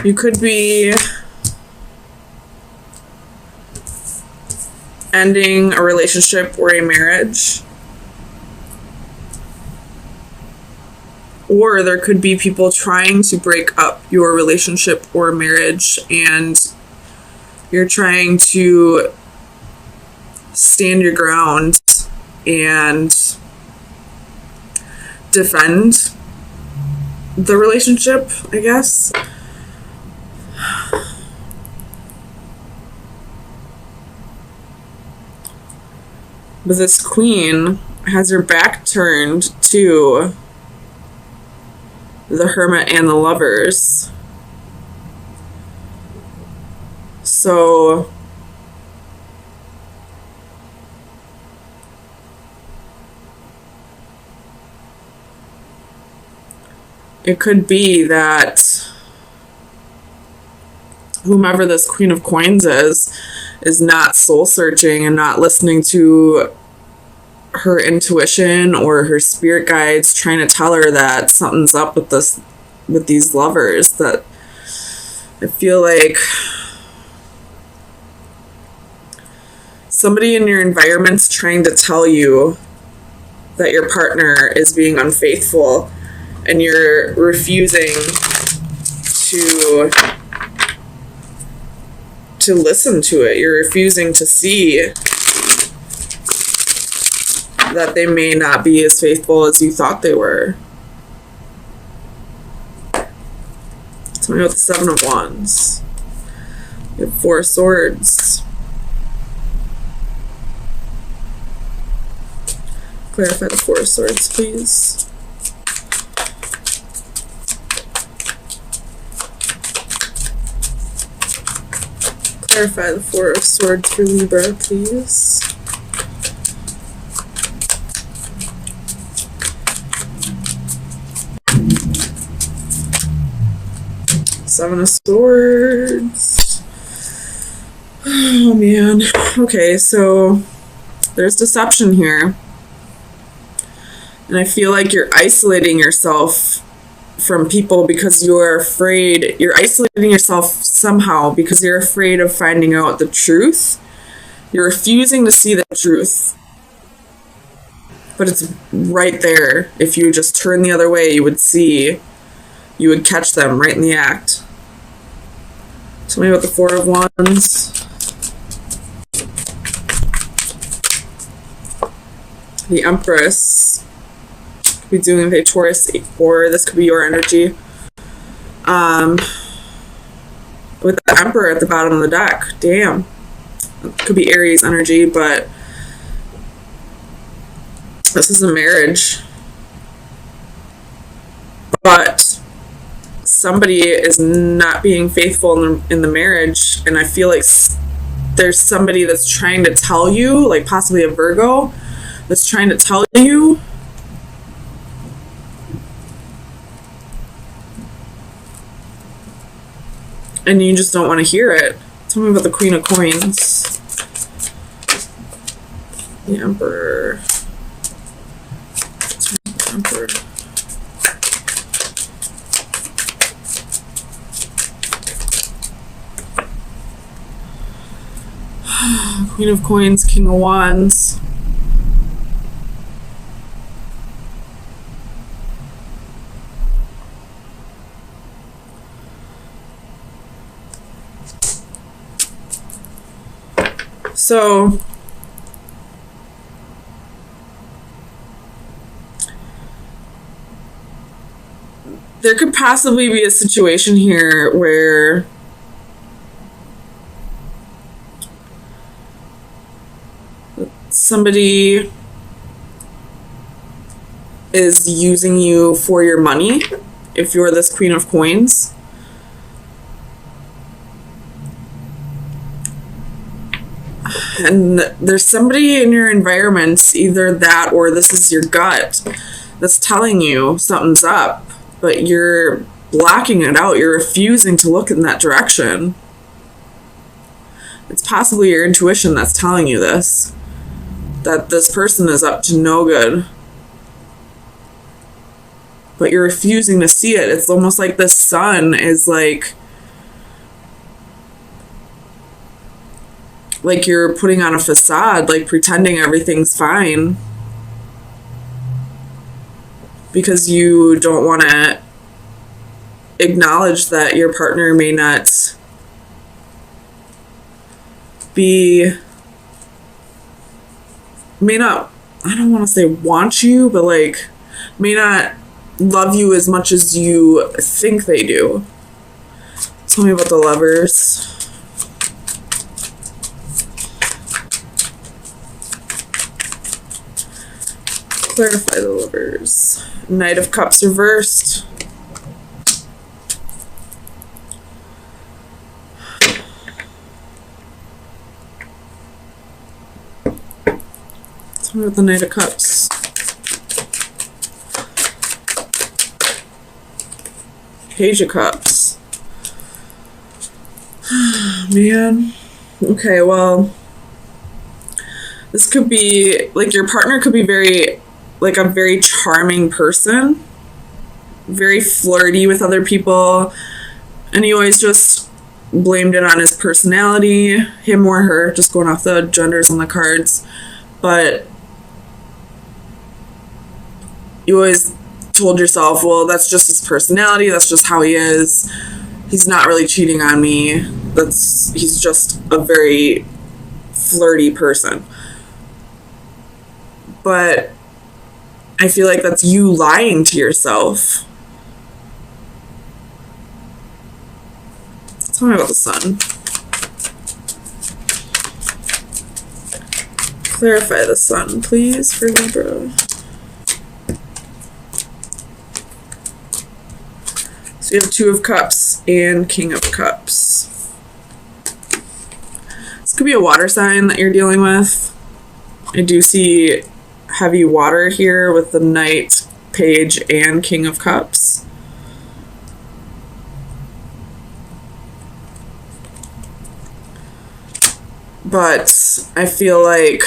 You could be ending a relationship or a marriage. Or there could be people trying to break up your relationship or marriage, and you're trying to stand your ground and defend the relationship, I guess. But this queen has her back turned to the Hermit and the Lovers. So it could be that whomever this Queen of Coins is not soul searching and not listening to her intuition or her spirit guides trying to tell her that something's up with these lovers. That I feel like somebody in your environment's trying to tell you that your partner is being unfaithful, and you're refusing to listen to it. You're refusing to see that they may not be as faithful as you thought they were. Tell me about the Seven of Wands. You have Four of Swords. Clarify the Four of Swords, please. Clarify the Four of Swords for Libra, please. Seven of Swords. Oh man. Okay, so there's deception here. And I feel like you're isolating yourself from people because you're afraid. You're isolating yourself somehow because you're afraid of finding out the truth. You're refusing to see the truth. But it's right there. If you just turn the other way, you would catch them right in the act. Tell me about the Four of Wands. The Empress. Could be doing with a Taurus, or this could be your energy. With the Emperor at the bottom of the deck. Damn. It could be Aries energy, but this is a marriage. But somebody is not being faithful in the marriage, and I feel like there's somebody that's trying to tell you, like possibly a Virgo, that's trying to tell you and you just don't want to hear it. Tell me about the Queen of Coins. The Emperor. Emperor. Queen of Coins, King of Wands. So there could possibly be a situation here where somebody is using you for your money if you're this Queen of Coins. And there's somebody in your environment, either that or this is your gut, that's telling you something's up, but you're blocking it out. You're refusing to look in that direction. It's possibly your intuition that's telling you this, that this person is up to no good, but you're refusing to see it. It's almost like the sun is like like you're putting on a facade, like pretending everything's fine because you don't want to acknowledge that your partner may not I don't want to say want you, but like may not love you as much as you think they do. Tell me about the Lovers. Clarify the Lovers. Knight of Cups reversed. Tell me about the Knight of Cups. Page of Cups. Man. Okay, well, this could be, like, your partner could be very, like, a very charming person. Very flirty with other people. And he always just blamed it on his personality. Him or her, just going off the genders on the cards. But you always told yourself, well, that's just his personality. That's just how he is. He's not really cheating on me. He's just a very flirty person. But I feel like that's you lying to yourself. Tell me about the Sun. Clarify the Sun, please, for Libra. So you have Two of Cups and King of Cups. This could be a water sign that you're dealing with. I do see heavy water here with the Knight, Page, and King of Cups. But I feel like,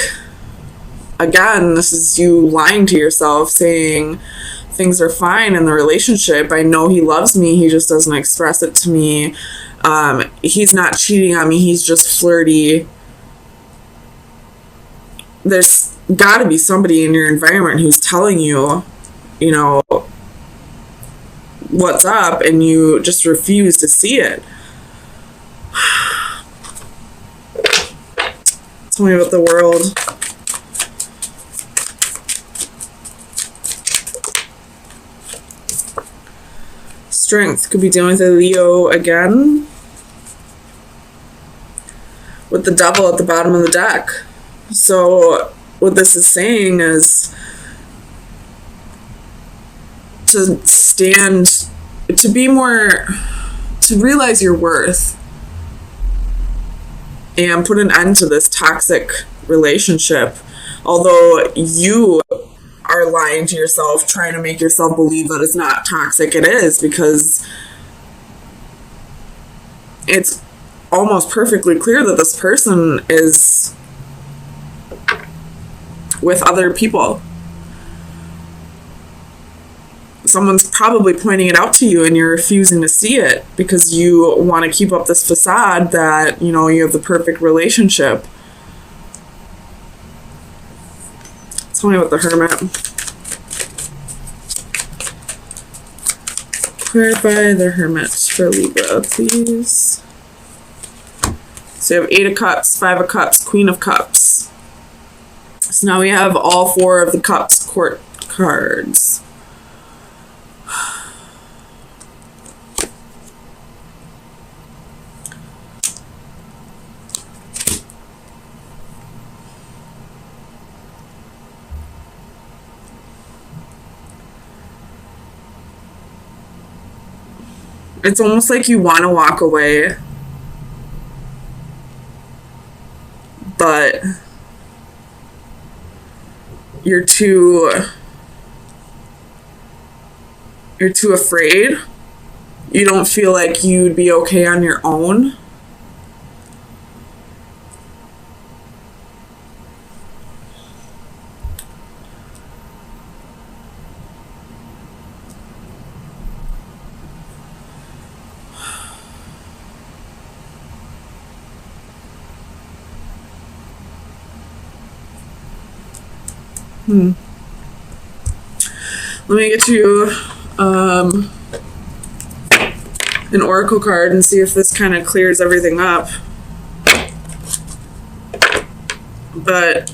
again, this is you lying to yourself, saying things are fine in the relationship. I know he loves me. He just doesn't express it to me. He's not cheating on me. He's just flirty. There's got to be somebody in your environment who's telling you, you know, what's up, and you just refuse to see it. Tell me about the World. Strength. Could be dealing with a Leo again. With the Devil at the bottom of the deck. So what this is saying is to stand, to be more, to realize your worth and put an end to this toxic relationship. Although you are lying to yourself, trying to make yourself believe that it's not toxic, it is, because it's almost perfectly clear that this person is with other people. Someone's probably pointing it out to you and you're refusing to see it because you want to keep up this facade that, you know, you have the perfect relationship. Tell me about the Hermit. Clarify the Hermit for Libra, please. So you have 8 of Cups, 5 of Cups, Queen of Cups. So now we have all 4 of the Cups court cards. It's almost like you want to walk away, but you're too afraid. You don't feel like you'd be okay on your own. Let me get you an oracle card and see if this kind of clears everything up. But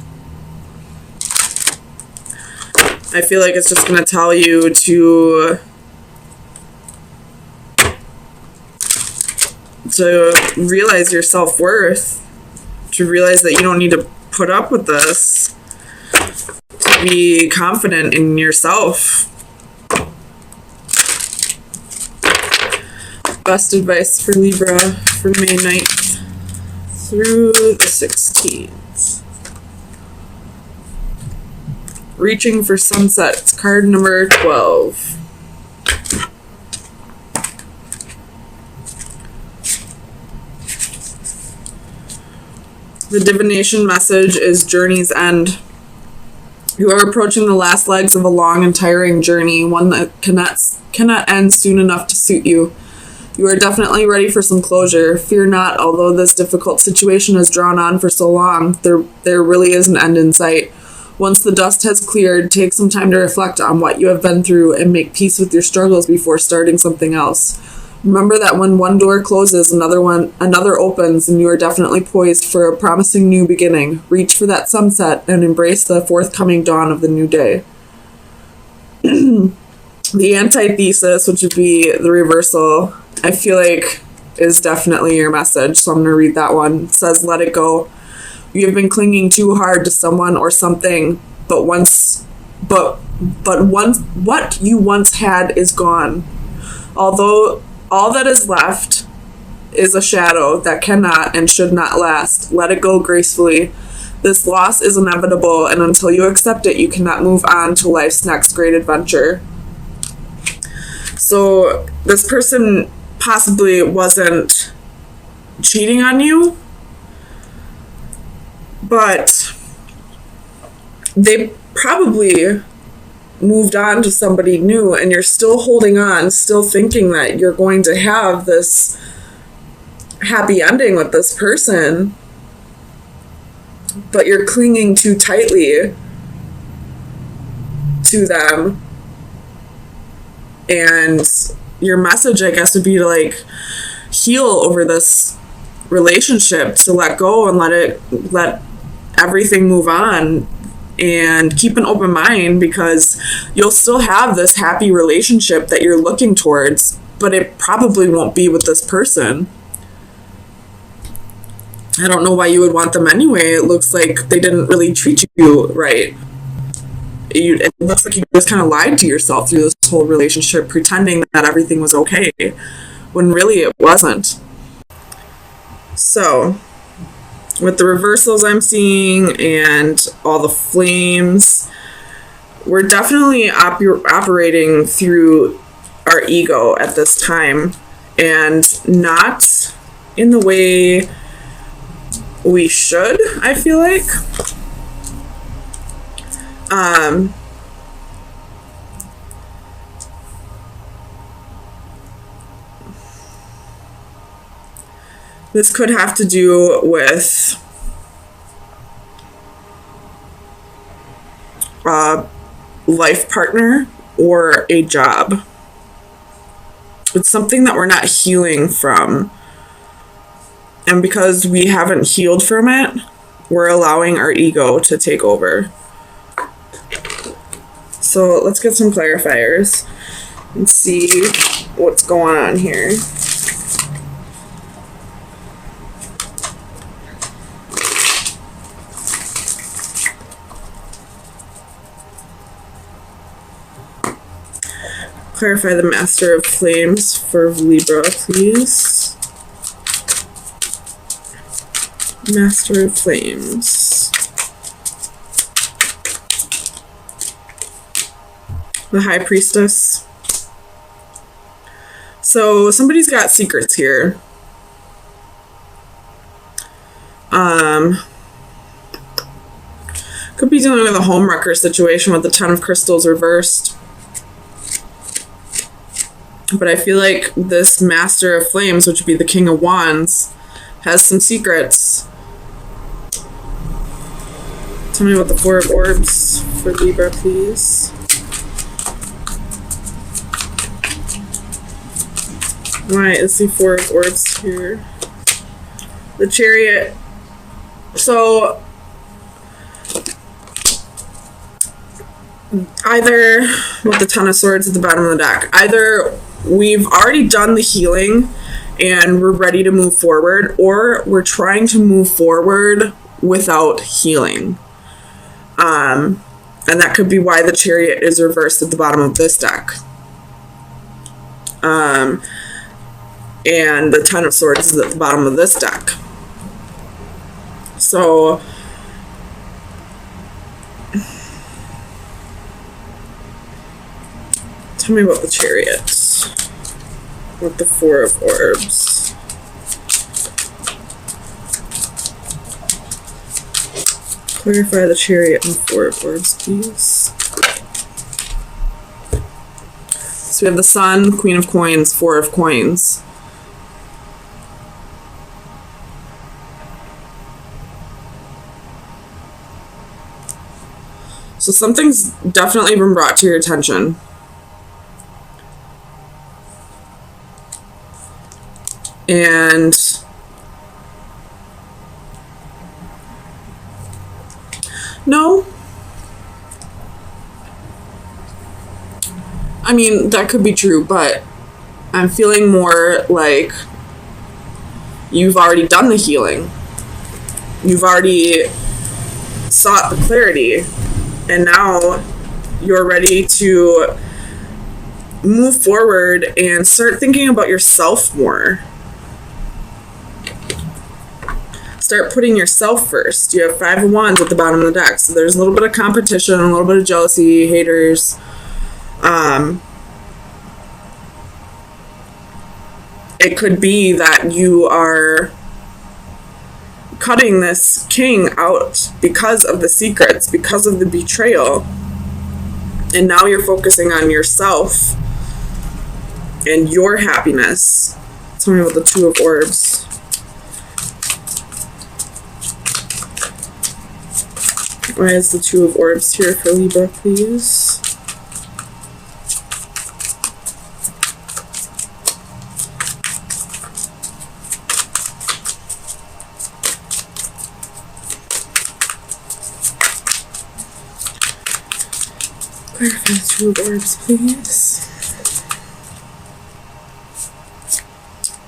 I feel like it's just going to tell you to realize your self-worth, to realize that you don't need to put up with this, to be confident in yourself. Best advice for Libra for May 9th through the 16th. Reaching for Sunsets, card number 12. The divination message is journey's end. You are approaching the last legs of a long and tiring journey, one that cannot end soon enough to suit you. You are definitely ready for some closure. Fear not, although this difficult situation has drawn on for so long, there really is an end in sight. Once the dust has cleared, take some time to reflect on what you have been through and make peace with your struggles before starting something else. Remember that when one door closes, another opens, and you are definitely poised for a promising new beginning. Reach for that sunset and embrace the forthcoming dawn of the new day. The antithesis, which would be the reversal, I feel like is definitely your message, so I'm going to read that one. It says, let it go. You have been clinging too hard to someone or something, but what you once had is gone. Although all that is left is a shadow that cannot and should not last. Let it go gracefully. This loss is inevitable, and until you accept it, you cannot move on to life's next great adventure. So this person possibly wasn't cheating on you, but they probably moved on to somebody new, and you're still holding on, still thinking that you're going to have this happy ending with this person, but you're clinging too tightly to them. And your message, I guess, would be to like heal over this relationship, to let go and let everything move on, and keep an open mind, because you'll still have this happy relationship that you're looking towards, but it probably won't be with this person. I don't know why you would want them anyway. It looks like they didn't really treat you right. It looks like you just kind of lied to yourself through this whole relationship, pretending that everything was okay, when really it wasn't. So, with the reversals I'm seeing and all the flames, we're definitely operating through our ego at this time, and not in the way we should, I feel like. This could have to do with a life partner or a job. It's something that we're not healing from. And because we haven't healed from it, we're allowing our ego to take over. So let's get some clarifiers and see what's going on here. Clarify the Master of Flames for Libra, please. Master of Flames. The High Priestess. So somebody's got secrets here. Could be dealing with a homewrecker situation with the Ten of Crystals reversed. But I feel like this Master of Flames, which would be the King of Wands, has some secrets Tell me about the Four of Orbs for Libra, please. Why is the Four of Orbs here? The Chariot. So, either, with the Ten of Swords at the bottom of the deck, either we've already done the healing and we're ready to move forward, or we're trying to move forward without healing. And that could be why the Chariot is reversed at the bottom of this deck. And the Ten of Swords is at the bottom of this deck. So, tell me about the Chariot with the Four of Orbs. Clarify the Chariot and Four of Orbs, please. So we have the Sun, Queen of Coins, Four of Coins. So something's definitely been brought to your attention. And no, I mean, that could be true, but I'm feeling more like you've already done the healing. You've already sought the clarity, and now you're ready to move forward and start thinking about yourself more. Start putting yourself first. You have Five of Wands at the bottom of the deck, so there's a little bit of competition, a little bit of jealousy, haters. It could be that you are cutting this king out because of the secrets, because of the betrayal, and now you're focusing on yourself and your happiness. Tell me about the Two of Orbs. Why is the Two of Orbs here for Libra, please? Clarify the Two of Orbs, please.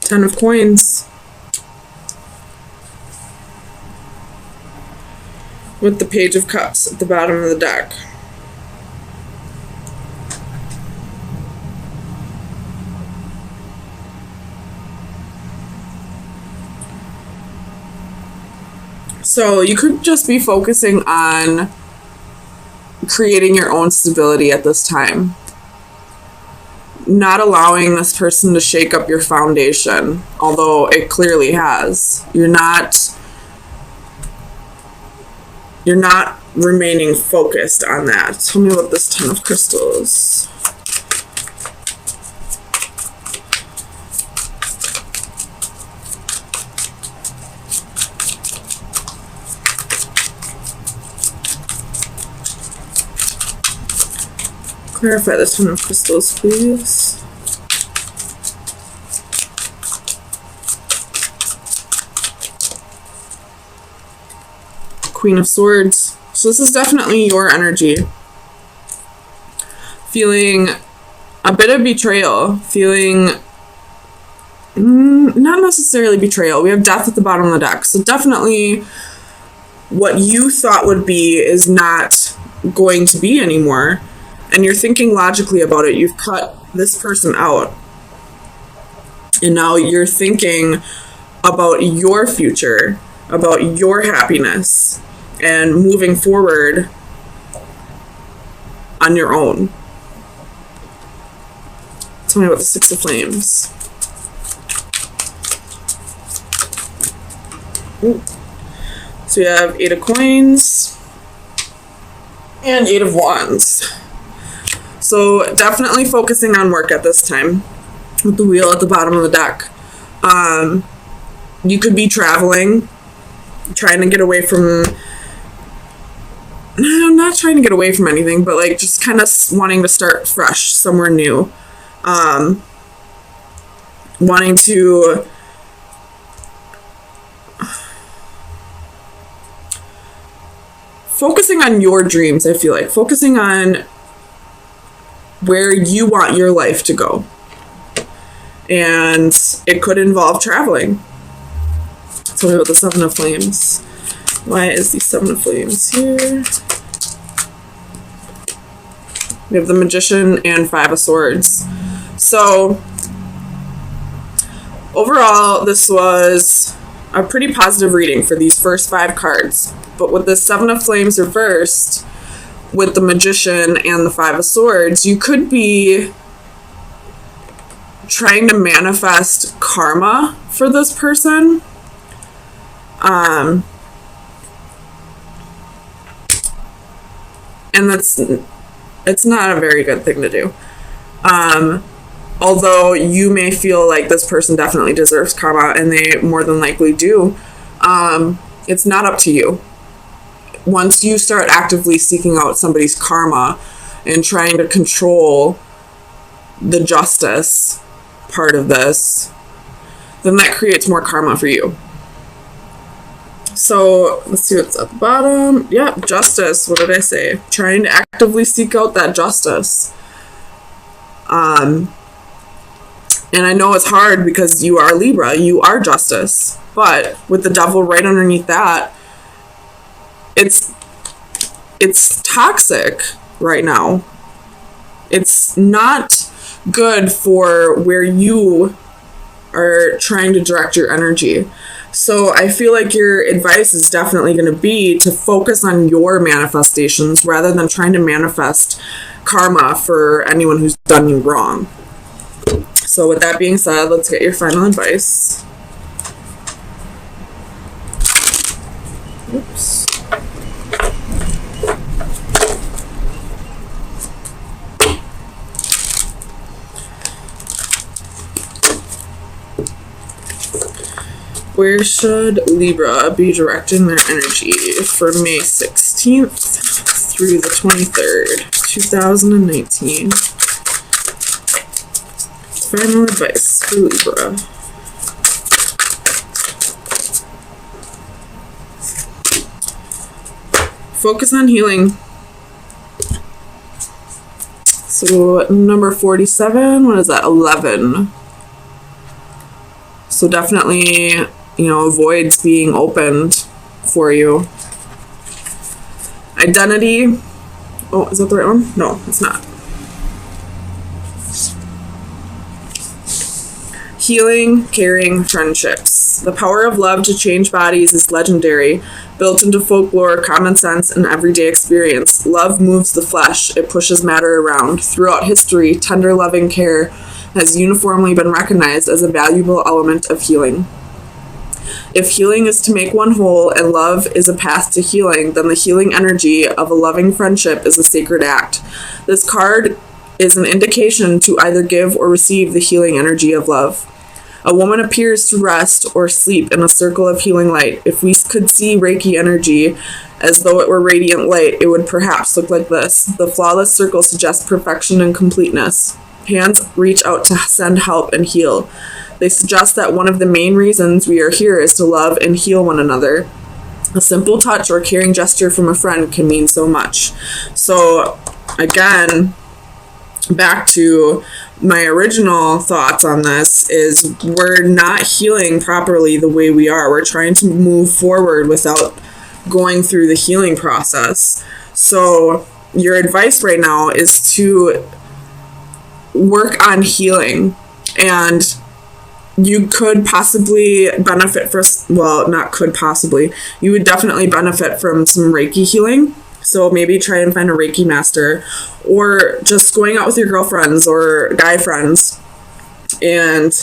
Ten of Coins. With the Page of Cups at the bottom of the deck. So you could just be focusing on creating your own stability at this time. Not allowing this person to shake up your foundation, although it clearly has. You're not remaining focused on that. Tell me about this Ten of Crystals. Clarify the Ten of Crystals, please. Queen of Swords. So this is definitely your energy. Feeling a bit of betrayal. Feeling not necessarily betrayal. We have Death at the bottom of the deck. So definitely what you thought would be is not going to be anymore. And you're thinking logically about it. You've cut this person out. And now you're thinking about your future, about your happiness, and moving forward on your own. Tell me about the Six of Flames. Ooh. So we have Eight of Coins and Eight of Wands. So definitely focusing on work at this time with the Wheel at the bottom of the deck. You could be traveling, trying to get away from I'm not trying to get away from anything, but like just kind of wanting to start fresh somewhere new. Wanting to focusing on your dreams, I feel like. Focusing on where you want your life to go. And it could involve traveling. Tell me about the Seven of Flames. Why is the Seven of Flames here? We have the Magician and Five of Swords. So, overall, this was a pretty positive reading for these first 5 cards. But with the Seven of Flames reversed, with the Magician and the Five of Swords, you could be trying to manifest karma for this person. And it's not a very good thing to do. Although you may feel like this person definitely deserves karma, and they more than likely do, it's not up to you. Once you start actively seeking out somebody's karma and trying to control the justice part of this, then that creates more karma for you. So let's see what's at the bottom. Yeah, justice. What did I say? Trying to actively seek out that justice. And I know it's hard because you are Libra. You are justice. But with the devil right underneath that, it's toxic right now. It's not good for where you are trying to direct your energy. So I feel like your advice is definitely going to be to focus on your manifestations rather than trying to manifest karma for anyone who's done you wrong. So with that being said, let's get your final advice. Oops. Where should Libra be directing their energy for May 16th through the 23rd, 2019? Final advice for Libra. Focus on healing. So number 47, what is that? 11. So definitely, voids being opened for you. Identity. Oh, is that the right one? No, it's not. Healing, caring, friendships. The power of love to change bodies is legendary, built into folklore, common sense, and everyday experience. Love moves the flesh. It pushes matter around. Throughout history, tender, loving care has uniformly been recognized as a valuable element of healing. If healing is to make one whole and love is a path to healing, then the healing energy of a loving friendship is a sacred act. This card is an indication to either give or receive the healing energy of love. A woman appears to rest or sleep in a circle of healing light. If we could see Reiki energy as though it were radiant light, it would perhaps look like this. The flawless circle suggests perfection and completeness. Hands reach out to send help and heal. They suggest that one of the main reasons we are here is to love and heal one another. A simple touch or caring gesture from a friend can mean so much. So, again, back to my original thoughts on this is we're not healing properly the way we are. We're trying to move forward without going through the healing process. So your advice right now is to work on healing, and you could possibly benefit you would definitely benefit from some Reiki healing. So maybe try and find a Reiki master, or just going out with your girlfriends or guy friends and,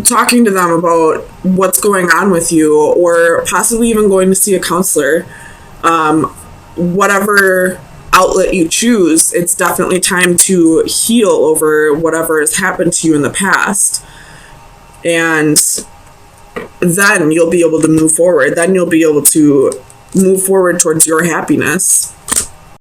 talking to them about what's going on with you, or possibly even going to see a counselor. Whatever outlet you choose, it's definitely time to heal over whatever has happened to you in the past. And then you'll be able to move forward. Then you'll be able to move forward towards your happiness.